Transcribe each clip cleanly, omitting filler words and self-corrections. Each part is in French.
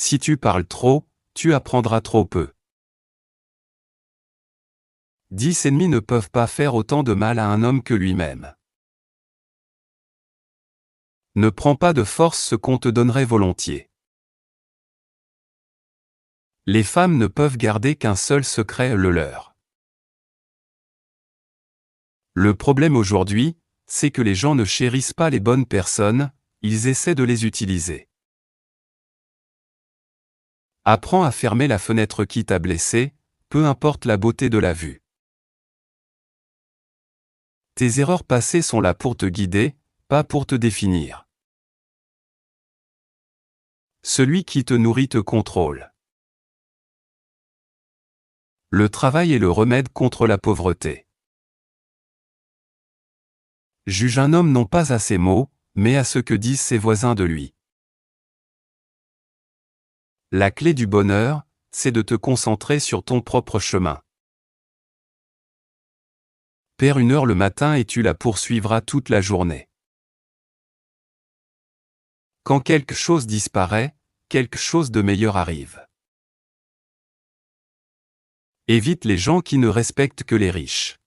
Si tu parles trop, tu apprendras trop peu. 10 ennemis ne peuvent pas faire autant de mal à un homme que lui-même. Ne prends pas de force ce qu'on te donnerait volontiers. Les femmes ne peuvent garder qu'un seul secret, le leur. Le problème aujourd'hui, c'est que les gens ne chérissent pas les bonnes personnes, ils essaient de les utiliser. Apprends à fermer la fenêtre qui t'a blessé, peu importe la beauté de la vue. Tes erreurs passées sont là pour te guider, pas pour te définir. Celui qui te nourrit te contrôle. Le travail est le remède contre la pauvreté. Juge un homme non pas à ses mots, mais à ce que disent ses voisins de lui. La clé du bonheur, c'est de te concentrer sur ton propre chemin. Perds 1 heure le matin et tu la poursuivras toute la journée. Quand quelque chose disparaît, quelque chose de meilleur arrive. Évite les gens qui ne respectent que les riches.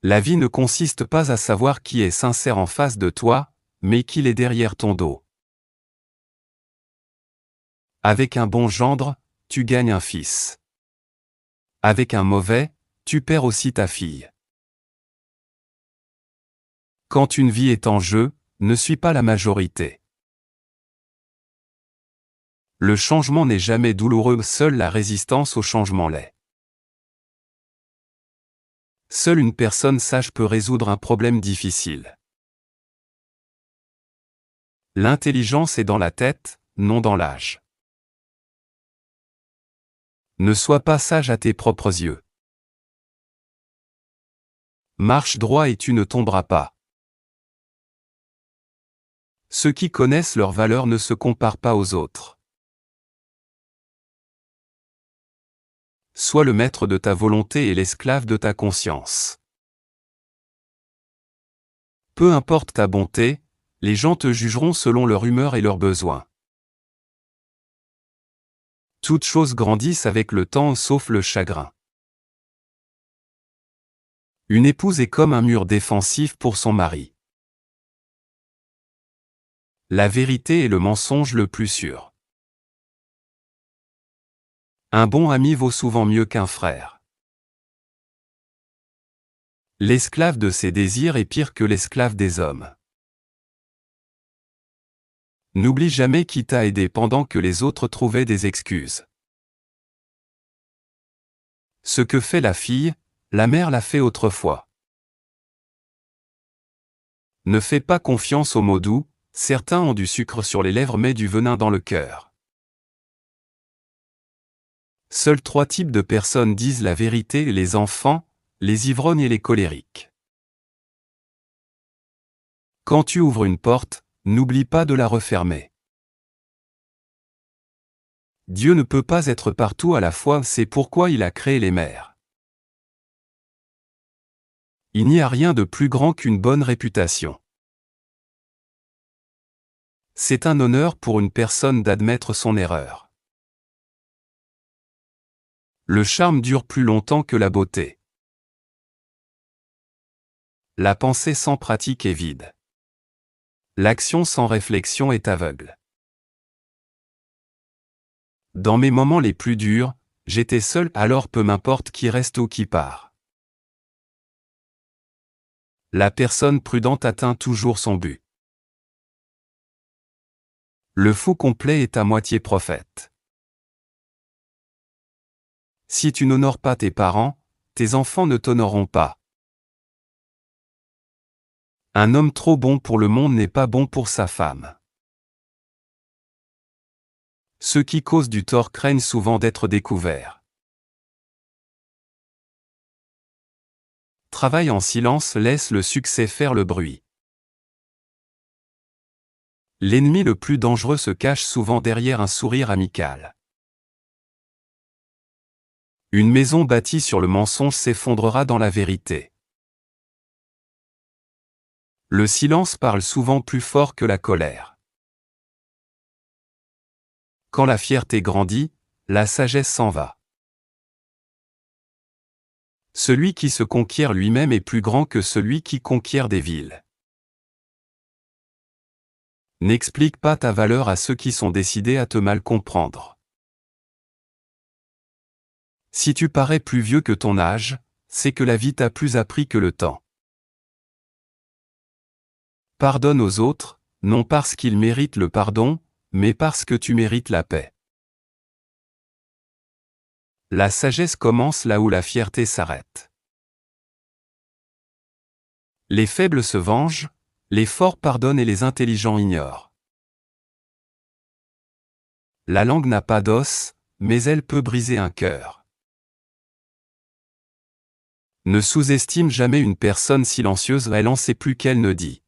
La vie ne consiste pas à savoir qui est sincère en face de toi, mais qui est derrière ton dos. Avec un bon gendre, tu gagnes un fils. Avec un mauvais, tu perds aussi ta fille. Quand une vie est en jeu, ne suis pas la majorité. Le changement n'est jamais douloureux, seule la résistance au changement l'est. Seule une personne sage peut résoudre un problème difficile. L'intelligence est dans la tête, non dans l'âge. Ne sois pas sage à tes propres yeux. Marche droit et tu ne tomberas pas. Ceux qui connaissent leur valeur ne se comparent pas aux autres. Sois le maître de ta volonté et l'esclave de ta conscience. Peu importe ta bonté, les gens te jugeront selon leur humeur et leurs besoins. Toutes choses grandissent avec le temps sauf le chagrin. Une épouse est comme un mur défensif pour son mari. La vérité est le mensonge le plus sûr. Un bon ami vaut souvent mieux qu'un frère. L'esclave de ses désirs est pire que l'esclave des hommes. N'oublie jamais qui t'a aidé pendant que les autres trouvaient des excuses. Ce que fait la fille, la mère l'a fait autrefois. Ne fais pas confiance aux mots doux, certains ont du sucre sur les lèvres mais du venin dans le cœur. Seuls 3 types de personnes disent la vérité: les enfants, les ivrognes et les colériques. Quand tu ouvres une porte, n'oublie pas de la refermer. Dieu ne peut pas être partout à la fois, c'est pourquoi il a créé les mers. Il n'y a rien de plus grand qu'une bonne réputation. C'est un honneur pour une personne d'admettre son erreur. Le charme dure plus longtemps que la beauté. La pensée sans pratique est vide. L'action sans réflexion est aveugle. Dans mes moments les plus durs, j'étais seul, alors peu m'importe qui reste ou qui part. La personne prudente atteint toujours son but. Le faux complet est à moitié prophète. Si tu n'honores pas tes parents, tes enfants ne t'honoreront pas. Un homme trop bon pour le monde n'est pas bon pour sa femme. Ceux qui causent du tort craignent souvent d'être découverts. Travaille en silence, laisse le succès faire le bruit. L'ennemi le plus dangereux se cache souvent derrière un sourire amical. Une maison bâtie sur le mensonge s'effondrera dans la vérité. Le silence parle souvent plus fort que la colère. Quand la fierté grandit, la sagesse s'en va. Celui qui se conquiert lui-même est plus grand que celui qui conquiert des villes. N'explique pas ta valeur à ceux qui sont décidés à te mal comprendre. Si tu parais plus vieux que ton âge, c'est que la vie t'a plus appris que le temps. Pardonne aux autres, non parce qu'ils méritent le pardon, mais parce que tu mérites la paix. La sagesse commence là où la fierté s'arrête. Les faibles se vengent, les forts pardonnent et les intelligents ignorent. La langue n'a pas d'os, mais elle peut briser un cœur. Ne sous-estime jamais une personne silencieuse, elle en sait plus qu'elle ne dit.